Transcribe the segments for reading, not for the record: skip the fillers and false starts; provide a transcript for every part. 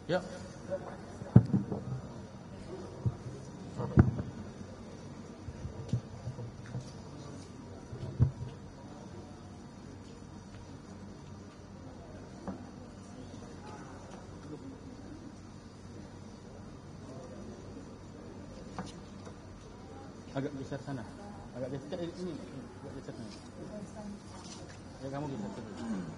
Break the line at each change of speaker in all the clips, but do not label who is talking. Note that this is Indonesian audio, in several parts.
Ya. Agak geser sana. Agak geser ini. Agak geser sana. Ya kamu geser dulu.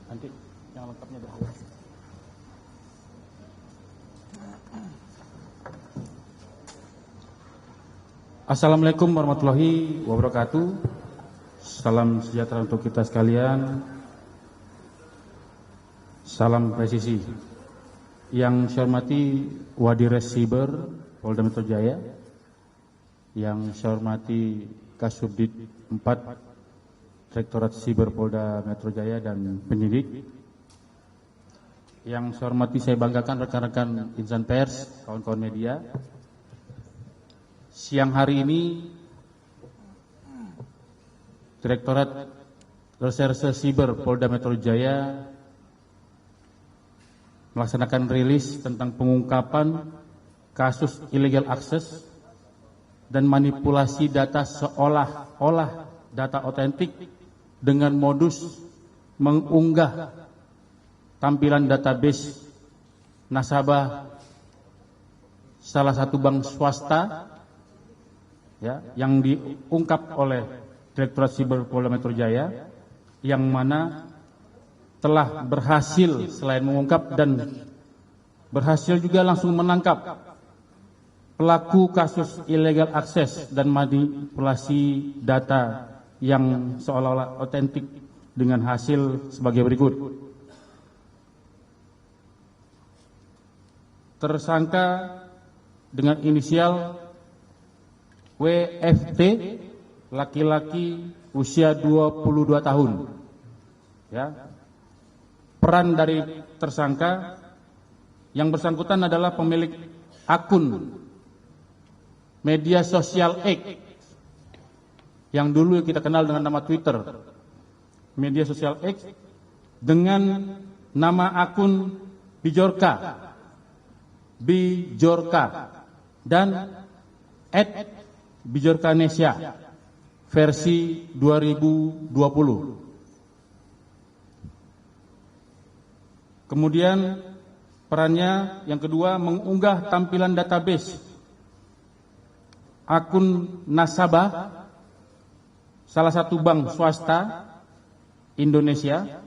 Nanti yang lengkapnya di atas. Assalamualaikum warahmatullahi wabarakatuh. Salam sejahtera untuk kita sekalian. Salam presisi. Yang saya hormati Wadires Siber Polda Metro Jaya, yang saya hormati Kasubdit 4 Direktorat Siber Polda Metro Jaya dan penyidik, yang saya hormati, saya banggakan rekan-rekan insan pers, kawan-kawan media. Siang hari ini Direktorat Reserse Siber Polda Metro Jaya melaksanakan rilis tentang pengungkapan kasus illegal access dan manipulasi data seolah-olah data otentik dengan modus mengunggah tampilan database nasabah salah satu bank swasta, ya, yang diungkap oleh Direktorat Siber Polda Metro Jaya, yang mana telah berhasil selain mengungkap dan berhasil juga langsung menangkap pelaku kasus illegal access dan manipulasi data yang seolah-olah otentik dengan hasil sebagai berikut. Tersangka dengan inisial WFT, laki-laki usia 22 tahun. Ya. Peran dari tersangka yang bersangkutan adalah pemilik akun media sosial X, yang dulu kita kenal dengan nama Twitter, media sosial X, dengan nama akun Bijorka dan @Bijorkanesia versi 2020. Kemudian perannya yang kedua, mengunggah tampilan database akun nasabah salah satu bank swasta Indonesia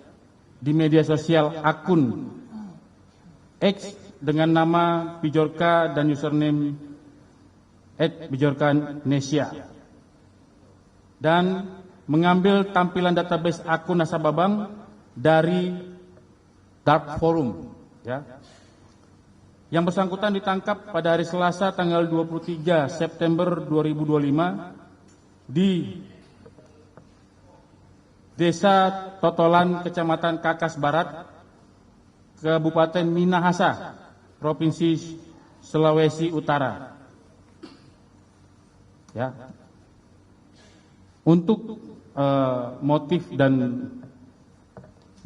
di media sosial akun X dengan nama Bijorka dan username @Bijorkanesia, dan mengambil tampilan database akun nasabah bank dari dark forum, ya. Yang bersangkutan ditangkap pada hari Selasa tanggal 23 September 2025 di Desa Totolan, Kecamatan Kakas Barat, Kabupaten Minahasa, Provinsi Sulawesi Utara. Ya. Untuk motif dan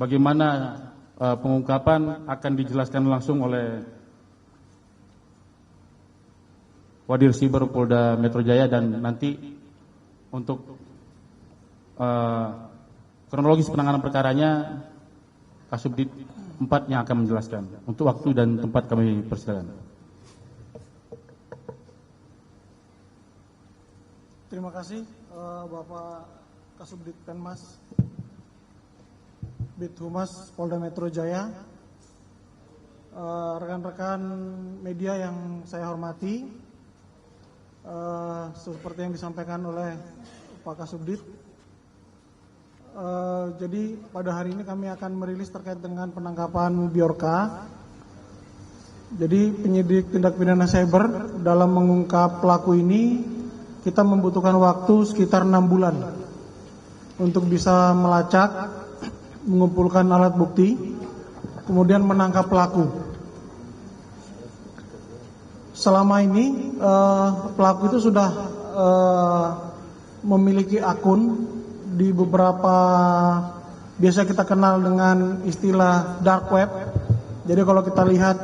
bagaimana pengungkapan akan dijelaskan langsung oleh Wadir Siber Polda Metro Jaya, dan nanti untuk kronologis penanganan perkaranya Kasubdit 4 yang akan menjelaskan. Untuk waktu dan tempat kami persilakan.
Terima kasih Bapak Kasubdit Penmas Bid Humas Polda Metro Jaya, rekan-rekan media yang saya hormati, seperti yang disampaikan oleh Pak Kasubdit, jadi pada hari ini kami akan merilis terkait dengan penangkapan Bijorka. Jadi penyidik tindak pidana cyber dalam mengungkap pelaku ini kita membutuhkan waktu sekitar 6 bulan untuk bisa melacak, mengumpulkan alat bukti, kemudian menangkap pelaku. Selama ini pelaku itu sudah memiliki akun di beberapa, biasa kita kenal dengan istilah dark web. Jadi kalau kita lihat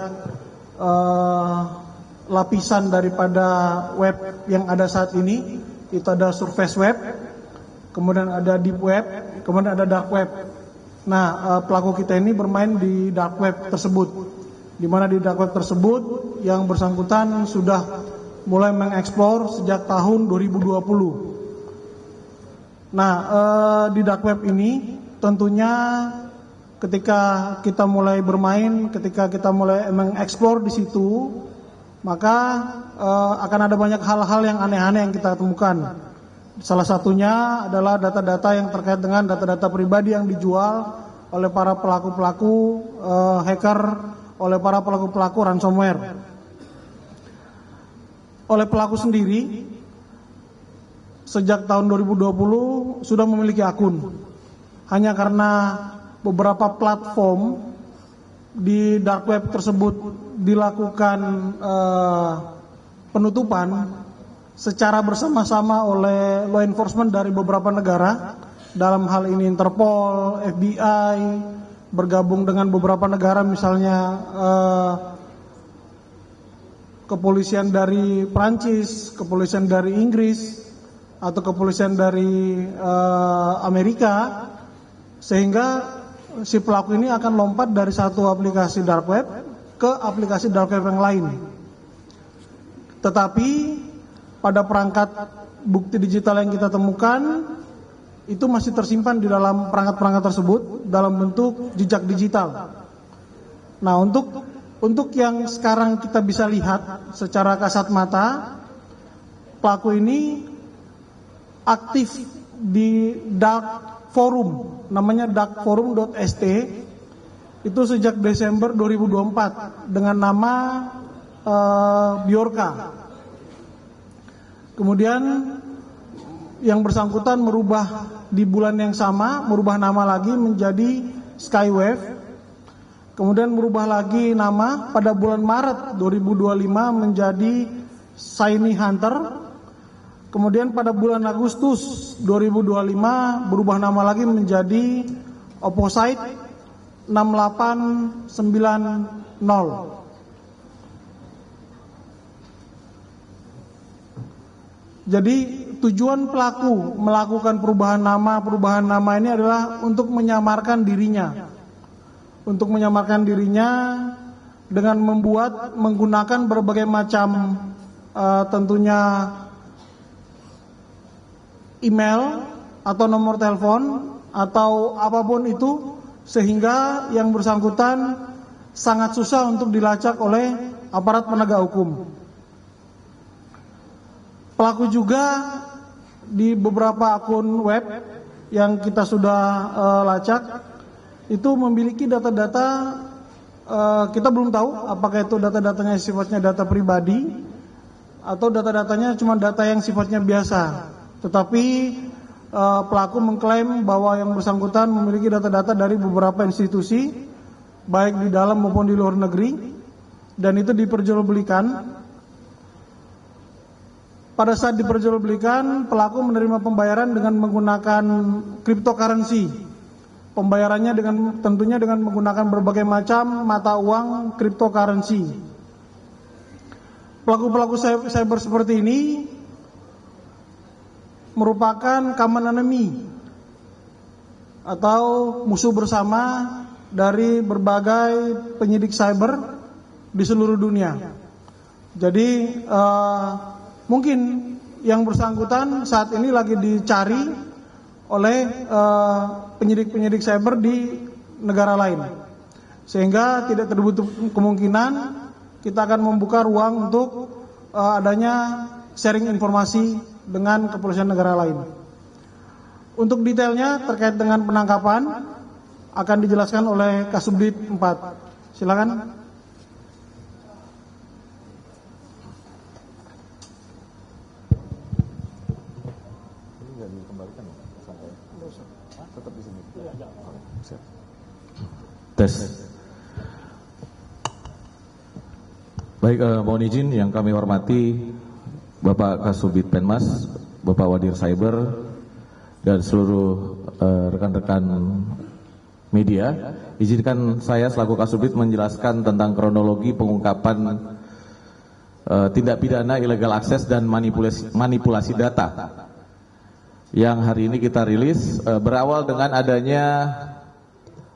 lapisan daripada web yang ada saat ini, itu ada surface web, kemudian ada deep web, kemudian ada dark web. Nah, pelaku kita ini bermain di dark web tersebut, di mana di dark web tersebut yang bersangkutan sudah mulai mengeksplor sejak tahun 2020. Nah, di dark web ini tentunya ketika kita mulai bermain, ketika kita mulai mengeksplor di situ, maka akan ada banyak hal-hal yang aneh-aneh yang kita temukan. Salah satunya adalah data-data yang terkait dengan data-data pribadi yang dijual oleh para pelaku-pelaku hacker, oleh para pelaku-pelaku ransomware. Oleh pelaku sendiri, sejak tahun 2020 sudah memiliki akun. Hanya karena beberapa platform di dark web tersebut dilakukan penutupan secara bersama-sama oleh law enforcement dari beberapa negara, dalam hal ini Interpol, FBI, bergabung dengan beberapa negara, misalnya kepolisian dari Prancis, kepolisian dari Inggris, atau kepolisian dari Amerika, sehingga si pelaku ini akan lompat dari satu aplikasi dark web ke aplikasi dark web yang lain. Tetapi pada perangkat bukti digital yang kita temukan itu masih tersimpan di dalam perangkat-perangkat tersebut dalam bentuk jejak digital. Nah, untuk yang sekarang kita bisa lihat secara kasat mata, pelaku ini aktif di dark forum, namanya darkforum.st, itu sejak Desember 2024 dengan nama Bjorka. Kemudian yang bersangkutan merubah di bulan yang sama, merubah nama lagi menjadi Skywave. Kemudian merubah lagi nama pada bulan Maret 2025 menjadi Shiny Hunter. Kemudian pada bulan Agustus 2025 berubah nama lagi menjadi Opposite 6890. Jadi tujuan pelaku melakukan perubahan nama ini adalah untuk menyamarkan dirinya. Untuk menyamarkan dirinya dengan menggunakan berbagai macam tentunya email atau nomor telepon atau apapun itu, sehingga yang bersangkutan sangat susah untuk dilacak oleh aparat penegak hukum. Pelaku juga di beberapa akun web yang kita sudah lacak itu memiliki data-data, kita belum tahu apakah itu data-datanya sifatnya data pribadi atau data-datanya cuma data yang sifatnya biasa. Tetapi pelaku mengklaim bahwa yang bersangkutan memiliki data-data dari beberapa institusi, baik di dalam maupun di luar negeri, dan itu diperjualbelikan. Pada saat diperjualbelikan, pelaku menerima pembayaran dengan menggunakan cryptocurrency. Pembayarannya tentunya dengan menggunakan berbagai macam mata uang cryptocurrency. Pelaku-pelaku cyber seperti ini merupakan common enemy atau musuh bersama dari berbagai penyidik cyber di seluruh dunia. Jadi mungkin yang bersangkutan saat ini lagi dicari oleh penyidik-penyidik cyber di negara lain, sehingga tidak tertutup kemungkinan kita akan membuka ruang untuk adanya sharing informasi dengan kepolisian negara lain. Untuk detailnya terkait dengan penangkapan akan dijelaskan oleh Kasubdit 4. Silakan.
dikembalikan ya? Tetap di sini. Siap.
Tes.
Baik, mohon izin yang kami hormati Bapak Kasubdit Penmas, Bapak Wadir Cyber, dan seluruh rekan-rekan media. Izinkan saya selaku Kasubdit menjelaskan tentang kronologi pengungkapan tindak pidana illegal access dan manipulasi data yang hari ini kita rilis, berawal dengan adanya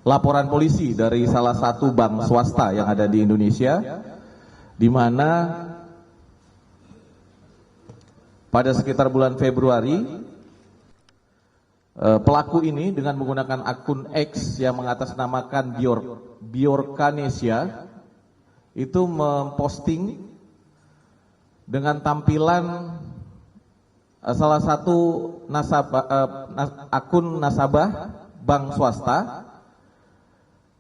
laporan polisi dari salah satu bank swasta yang ada di Indonesia, di mana pada sekitar bulan Februari pelaku ini dengan menggunakan akun X yang mengatasnamakan Bjorkanesia itu memposting dengan tampilan salah satu akun nasabah bank swasta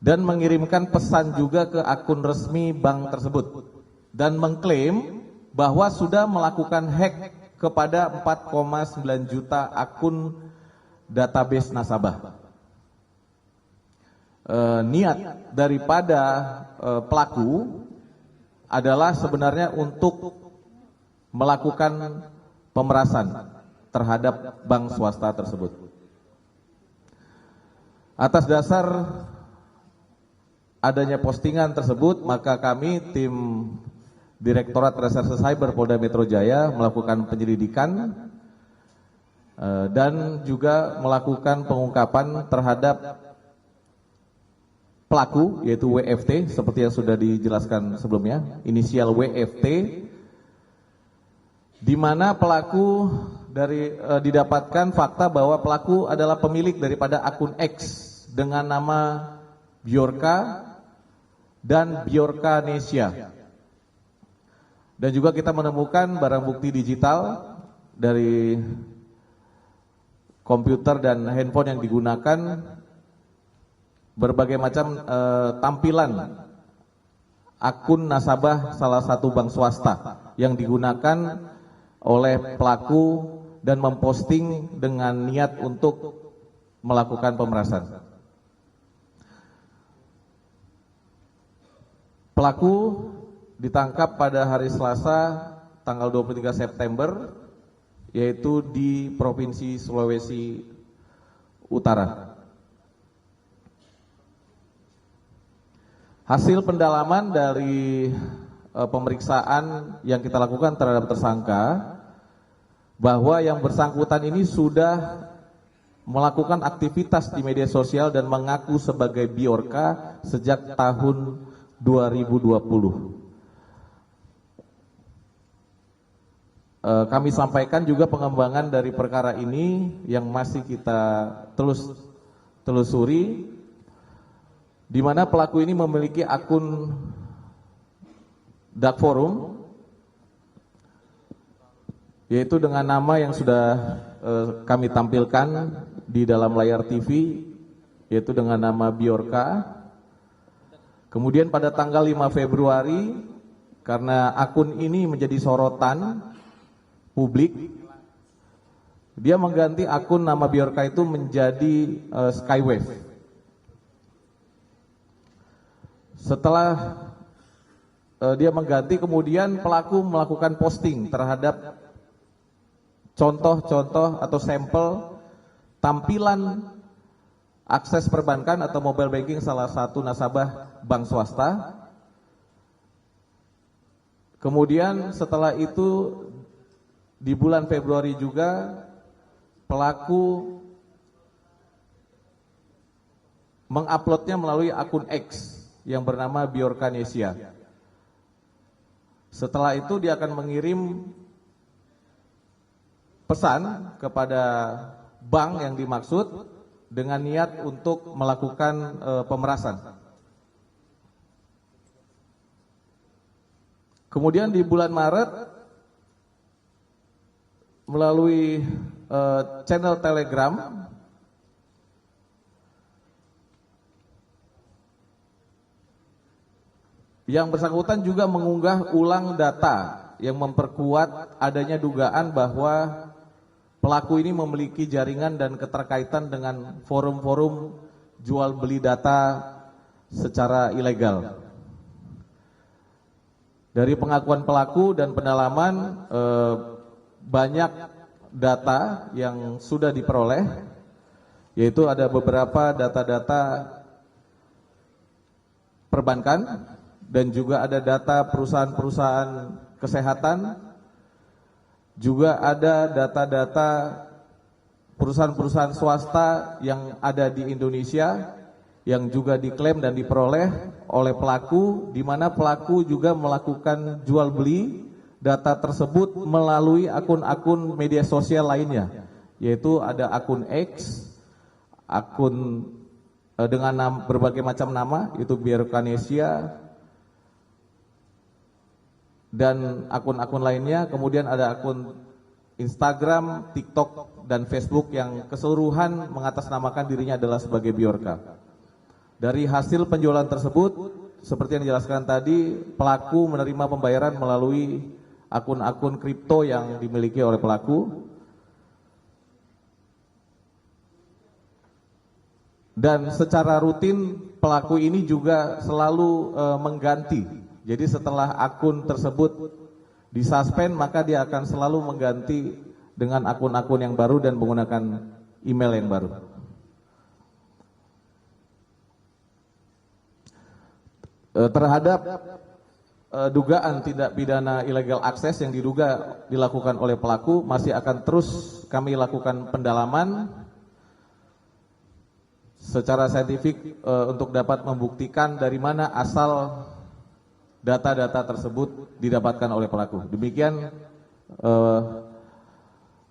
dan mengirimkan pesan juga ke akun resmi bank tersebut dan mengklaim bahwa sudah melakukan hack kepada 4,9 juta akun database nasabah. Niat daripada pelaku adalah sebenarnya untuk melakukan pemerasan terhadap bank swasta tersebut. Atas dasar adanya postingan tersebut, maka kami tim Direktorat Reserse Cyber Polda Metro Jaya melakukan penyelidikan dan juga melakukan pengungkapan terhadap pelaku, yaitu WFT, seperti yang sudah dijelaskan sebelumnya, inisial WFT, di mana pelaku didapatkan fakta bahwa pelaku adalah pemilik daripada akun X dengan nama Bjorka dan Bjorkanesia. Dan juga kita menemukan barang bukti digital dari komputer dan handphone yang digunakan, berbagai macam tampilan akun nasabah salah satu bank swasta yang digunakan oleh pelaku dan memposting dengan niat untuk melakukan pemerasan. Pelaku ditangkap pada hari Selasa tanggal 23 September, yaitu di Provinsi Sulawesi Utara. Hasil pendalaman dari pemeriksaan yang kita lakukan terhadap tersangka, bahwa yang bersangkutan ini sudah melakukan aktivitas di media sosial dan mengaku sebagai Bjorka sejak tahun 2020. Kami sampaikan juga pengembangan dari perkara ini yang masih kita telusuri, di mana pelaku ini memiliki akun dark forum, yaitu dengan nama yang sudah kami tampilkan di dalam layar TV, yaitu dengan nama Bjorka. Kemudian pada tanggal 5 Februari, karena akun ini menjadi sorotan publik, dia mengganti akun nama Bjorka itu menjadi Skywave. Setelah dia mengganti, kemudian pelaku melakukan posting terhadap contoh-contoh atau sampel tampilan akses perbankan atau mobile banking salah satu nasabah bank swasta. Kemudian setelah itu di bulan Februari juga pelaku menguploadnya melalui akun X yang bernama Bjorkanesia. Setelah itu dia akan mengirim pesan kepada bank yang dimaksud dengan niat untuk melakukan pemerasan. Kemudian di bulan Maret melalui channel Telegram yang bersangkutan juga mengunggah ulang data yang memperkuat adanya dugaan bahwa pelaku ini memiliki jaringan dan keterkaitan dengan forum-forum jual beli data secara ilegal. Dari pengakuan pelaku dan pendalaman, banyak data yang sudah diperoleh, yaitu ada beberapa data-data perbankan dan juga ada data perusahaan-perusahaan kesehatan, juga ada data-data perusahaan-perusahaan swasta yang ada di Indonesia yang juga diklaim dan diperoleh oleh pelaku, di mana pelaku juga melakukan jual beli data tersebut melalui akun-akun media sosial lainnya, yaitu ada akun X, akun dengan berbagai macam nama, itu Biorkanesia, dan akun-akun lainnya. Kemudian ada akun Instagram, TikTok, dan Facebook yang keseluruhan mengatasnamakan dirinya adalah sebagai Biorka. Dari hasil penjualan tersebut, seperti yang dijelaskan tadi, pelaku menerima pembayaran melalui akun-akun kripto yang dimiliki oleh pelaku. Dan secara rutin pelaku ini juga selalu mengganti. Jadi setelah akun tersebut disuspend, maka dia akan selalu mengganti dengan akun-akun yang baru dan menggunakan email yang baru. Terhadap dugaan tindak pidana illegal access yang diduga dilakukan oleh pelaku, masih akan terus kami lakukan pendalaman secara saintifik untuk dapat membuktikan dari mana asal data-data tersebut didapatkan oleh pelaku. Demikian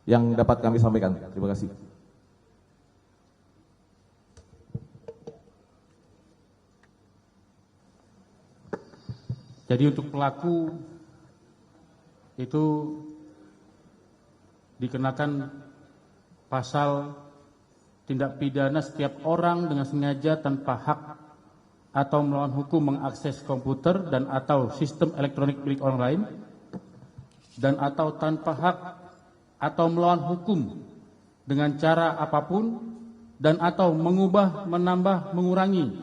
yang dapat kami sampaikan. Terima kasih.
Jadi untuk pelaku itu dikenakan pasal tindak pidana setiap orang dengan sengaja tanpa hak atau melawan hukum mengakses komputer dan atau sistem elektronik milik orang lain, dan atau tanpa hak atau melawan hukum dengan cara apapun, dan atau mengubah, menambah, mengurangi,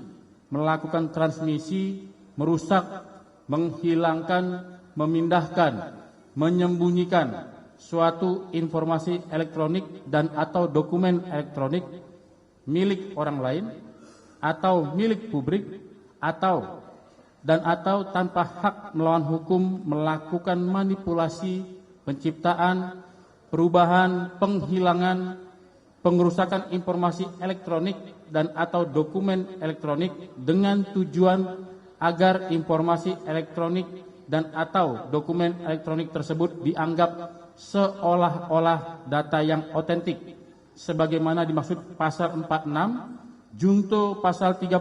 melakukan transmisi, merusak, menghilangkan, memindahkan, menyembunyikan suatu informasi elektronik dan atau dokumen elektronik milik orang lain atau milik publik, atau dan atau tanpa hak melawan hukum melakukan manipulasi, penciptaan, perubahan, penghilangan, pengerusakan informasi elektronik dan atau dokumen elektronik dengan tujuan agar informasi elektronik dan atau dokumen elektronik tersebut dianggap seolah-olah data yang otentik sebagaimana dimaksud pasal 46 junto pasal 30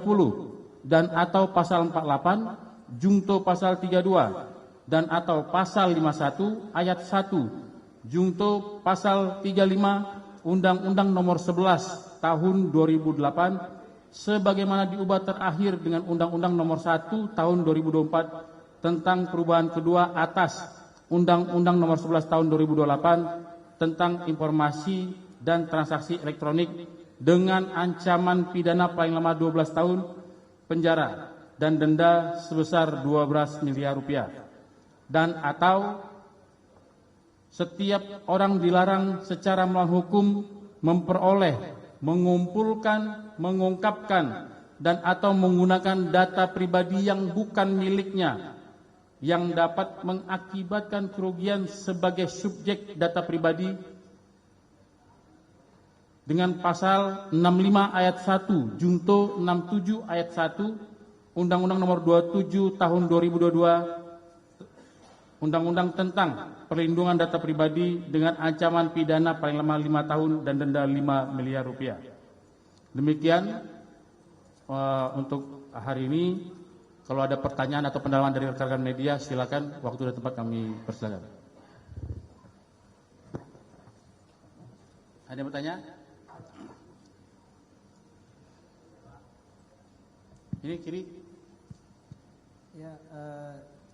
dan atau pasal 48 junto pasal 32 dan atau pasal 51 ayat 1 junto pasal 35 Undang-Undang Nomor 11 Tahun 2008 sebagaimana diubah terakhir dengan Undang-Undang Nomor 1 Tahun 2024 tentang perubahan kedua atas Undang-Undang Nomor 11 Tahun 2028 tentang informasi dan transaksi elektronik dengan ancaman pidana paling lama 12 tahun penjara dan denda sebesar 12 miliar rupiah, dan atau setiap orang dilarang secara melawan hukum memperoleh, mengumpulkan, mengungkapkan, dan atau menggunakan data pribadi yang bukan miliknya yang dapat mengakibatkan kerugian sebagai subjek data pribadi dengan pasal 65 ayat 1 junto 67 ayat 1 Undang-Undang Nomor 27 Tahun 2022 Undang-Undang tentang Perlindungan Data Pribadi dengan ancaman pidana paling lama 5 tahun dan denda 5 miliar rupiah. Demikian untuk hari ini. Kalau ada pertanyaan atau pendalaman dari rekan-rekan media, silakan, waktu dan tempat kami persilakan. Ada yang bertanya? Ini kiri.
Ya,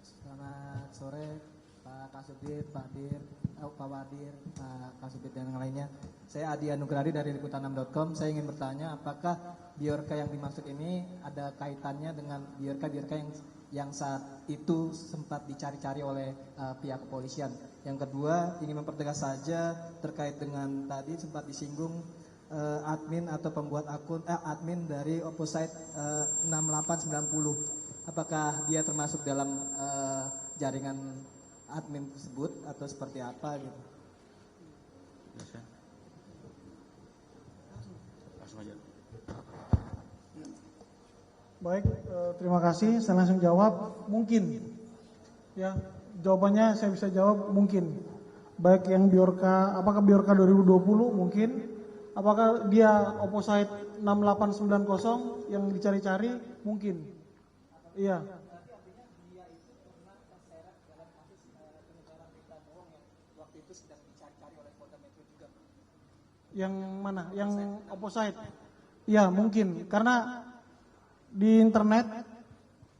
selamat sore Pak Pak Subdit, Pak Dir, Pak Wadir, Pak Kasubdit dan yang lainnya. Saya Adi Anugradi dari liputan6.com. Saya ingin bertanya, apakah biorka yang dimaksud ini ada kaitannya dengan biorka yang saat itu sempat dicari-cari oleh pihak kepolisian. Yang kedua, ingin mempertegas saja terkait dengan tadi sempat disinggung admin atau pembuat akun admin dari Opposite 6890. Apakah dia termasuk dalam jaringan admin tersebut atau seperti apa gitu?
Langsung aja.
Baik, terima kasih. Saya langsung jawab. Mungkin, ya jawabannya saya bisa jawab mungkin. Baik yang biorka, apakah biorka 2020 mungkin? Apakah dia Opposite 6890 yang dicari-cari mungkin? Iya. Yang mana? Yang Opposite? Ya mungkin, karena di internet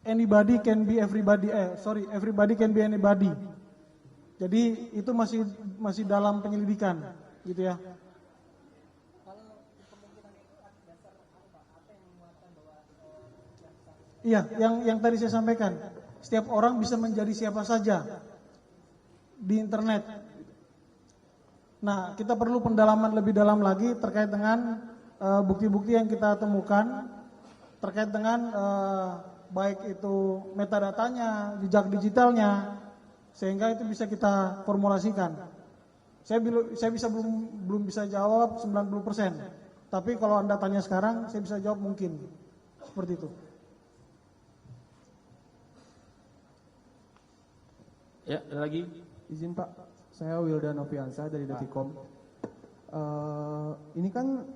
anybody can be everybody. Everybody can be anybody. Jadi itu masih dalam penyelidikan, gitu ya. Iya, yang tadi saya sampaikan, setiap orang bisa menjadi siapa saja di internet. Nah, kita perlu pendalaman lebih dalam lagi terkait dengan bukti-bukti yang kita temukan terkait dengan baik itu metadatanya, jejak digitalnya, sehingga itu bisa kita formulasikan. Saya bisa belum bisa jawab 90%, tapi kalau Anda tanya sekarang, saya bisa jawab mungkin seperti itu.
Ya, ada lagi.
Izin Pak, saya Wildan Noviansa dari Detikom. Ini kan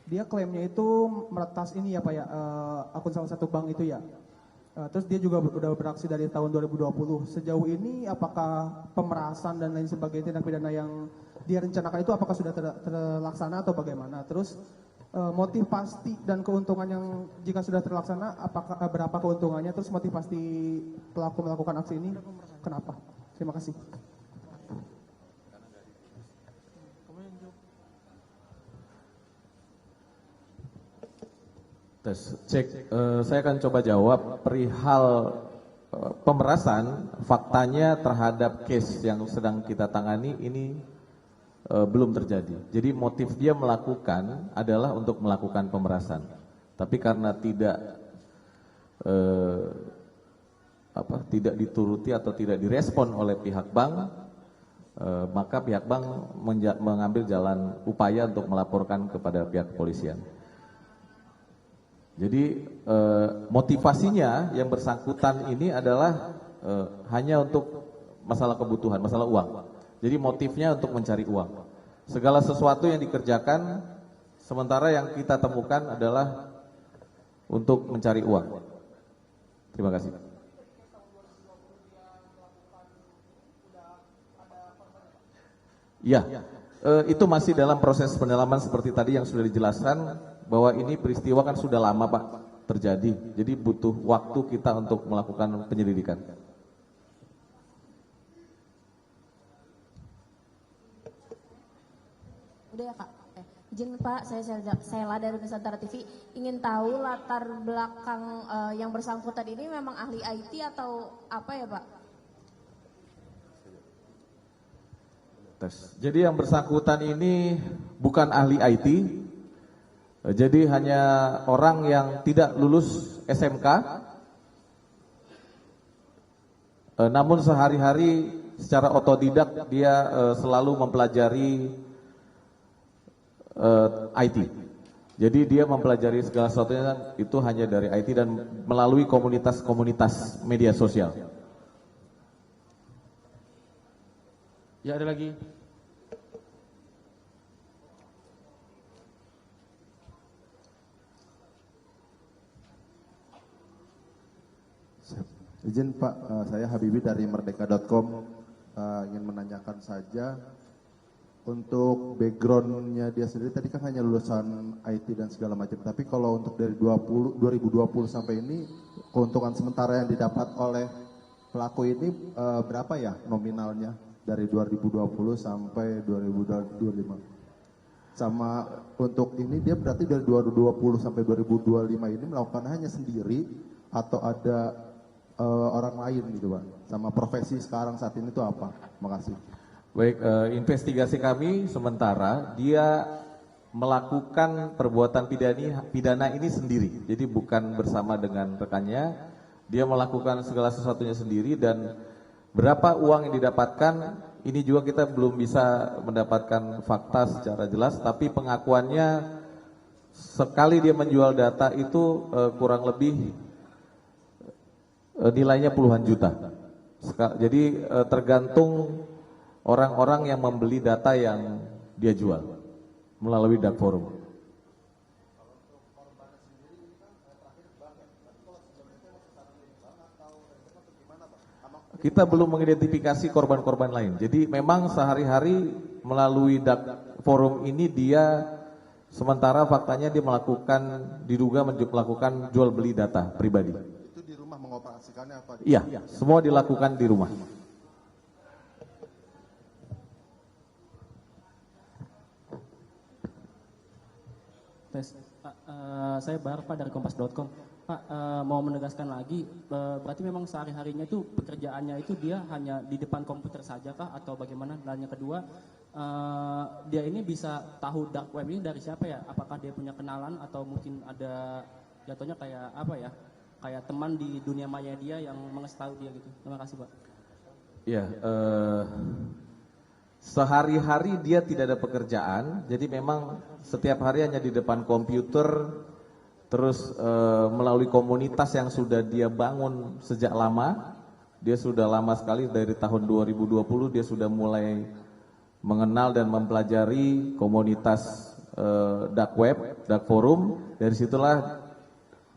dia klaimnya itu meretas ini ya Pak ya, akun salah satu bank itu ya. Terus dia juga udah beraksi dari tahun 2020. Sejauh ini apakah pemerasan dan lain sebagainya tindak pidana yang dia rencanakan itu apakah sudah terlaksana atau bagaimana? Terus motif pasti dan keuntungan yang jika sudah terlaksana apakah berapa keuntungannya? Terus motivasi pelaku melakukan aksi ini kenapa? Terima kasih.
Cek, saya akan coba jawab perihal pemerasan. Faktanya terhadap case yang sedang kita tangani ini belum terjadi. Jadi motif dia melakukan adalah untuk melakukan pemerasan. Tapi karena tidak dituruti atau tidak direspon oleh pihak bank, maka pihak bank mengambil jalan upaya untuk melaporkan kepada pihak kepolisian. Jadi motivasinya yang bersangkutan ini adalah hanya untuk masalah kebutuhan, masalah uang. Jadi motifnya untuk mencari uang. Segala sesuatu yang dikerjakan sementara yang kita temukan adalah untuk mencari uang. Terima kasih. Ya, itu masih dalam proses pendalaman seperti tadi yang sudah dijelaskan bahwa ini peristiwa kan sudah lama Pak terjadi. Jadi butuh waktu kita untuk melakukan penyelidikan.
Udah ya Kak. Izin Pak, saya Sela dari Nusantara TV ingin tahu latar belakang yang bersangkutan ini memang ahli IT atau apa ya Pak?
Jadi yang bersangkutan ini bukan ahli IT. Jadi hanya orang yang tidak lulus SMK. Namun sehari-hari secara otodidak dia selalu mempelajari IT. Jadi dia mempelajari segala sesuatunya itu hanya dari IT dan melalui komunitas-komunitas media sosial.
Ya, ada lagi.
Izin Pak, saya Habibi dari Merdeka.com, ingin menanyakan saja untuk backgroundnya dia sendiri tadi kan hanya lulusan IT dan segala macam, tapi kalau untuk dari 2020 sampai ini keuntungan sementara yang didapat oleh pelaku ini berapa ya nominalnya dari 2020 sampai 2025? Sama untuk ini dia berarti dari 2020 sampai 2025 ini melakukan hanya sendiri atau ada orang lain gitu Pak? Sama profesi sekarang saat ini itu apa? Makasih.
Baik, investigasi kami sementara dia melakukan perbuatan pidana ini sendiri. Jadi bukan bersama dengan rekannya, dia melakukan segala sesuatunya sendiri dan berapa uang yang didapatkan ini juga kita belum bisa mendapatkan fakta secara jelas, tapi pengakuannya sekali dia menjual data itu kurang lebih nilainya puluhan juta. Jadi tergantung orang-orang yang membeli data yang dia jual melalui dark forum. Kita belum mengidentifikasi korban-korban lain. Jadi memang sehari-hari melalui dark forum ini dia sementara faktanya dia diduga melakukan jual beli data pribadi.
Itu di rumah mengoperasikannya apa?
Iya, semua dilakukan di rumah.
Tes, Pak, saya Pak dari kompas.com. Pak, mau menegaskan lagi, berarti memang sehari-harinya itu pekerjaannya itu dia hanya di depan komputer saja kah atau bagaimana? Dan yang kedua, dia ini bisa tahu dark web ini dari siapa ya? Apakah dia punya kenalan atau mungkin ada jatuhnya kayak apa ya? Kayak teman di dunia maya dia yang mengetahui dia gitu. Terima kasih Pak.
Iya, sehari-hari dia tidak ada pekerjaan, jadi memang setiap hari hanya di depan komputer, terus melalui komunitas yang sudah dia bangun sejak lama. Dia sudah lama sekali, dari tahun 2020 dia sudah mulai mengenal dan mempelajari komunitas dark web, dark forum. Dari situlah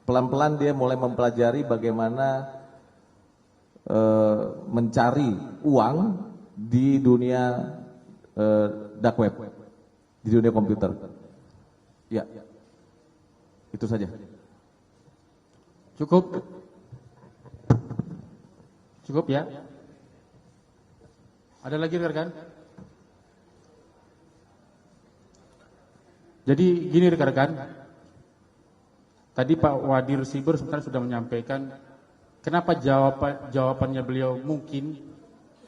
pelan-pelan dia mulai mempelajari bagaimana mencari uang di dunia dark web, di dunia komputer. Ya, itu saja.
Cukup? Cukup ya? Ada lagi rekan-rekan? Jadi gini rekan-rekan, tadi Pak Wadir Siber sebenarnya sudah menyampaikan kenapa jawabannya beliau mungkin,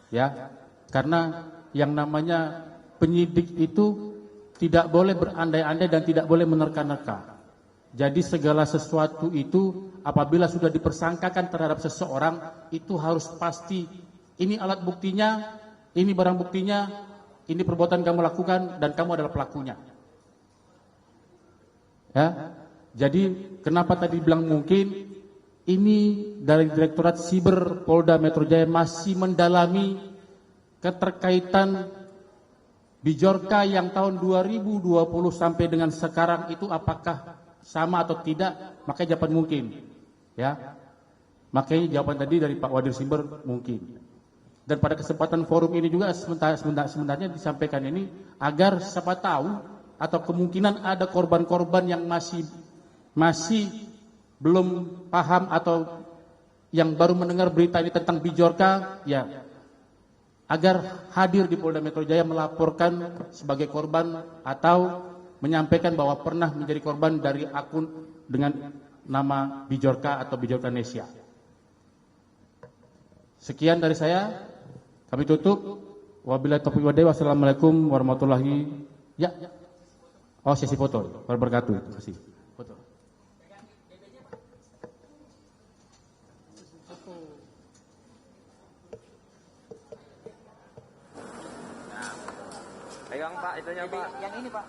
ya, karena yang namanya penyidik itu tidak boleh berandai-andai dan tidak boleh menerka-nerka. Jadi segala sesuatu itu apabila sudah dipersangkakan terhadap seseorang itu harus pasti ini alat buktinya, ini barang buktinya, ini perbuatan kamu lakukan dan kamu adalah pelakunya. Ya, jadi kenapa tadi bilang mungkin? Ini dari Direktorat Siber Polda Metro Jaya masih mendalami keterkaitan Bijorka yang tahun 2020 sampai dengan sekarang itu apakah sama atau tidak, makanya jawaban mungkin, ya. Makanya jawaban tadi dari Pak Wadir Siber mungkin. Dan pada kesempatan forum ini juga sebenarnya disampaikan ini agar siapa tahu atau kemungkinan ada korban-korban yang masih belum paham atau yang baru mendengar berita ini tentang Bijorka, ya, agar hadir di Polda Metro Jaya melaporkan sebagai korban atau menyampaikan bahwa pernah menjadi korban dari akun dengan nama Bijorka atau Bijorka Nesia. Sekian dari saya, kami tutup. Wabillahi taufiq wal hidayah. Wassalamualaikum warahmatullahi Oh, sesi foto. Wabarakatuh. Terima kasih. Foto.
Pegang Pak, itunya Pak.
Yang ini Pak.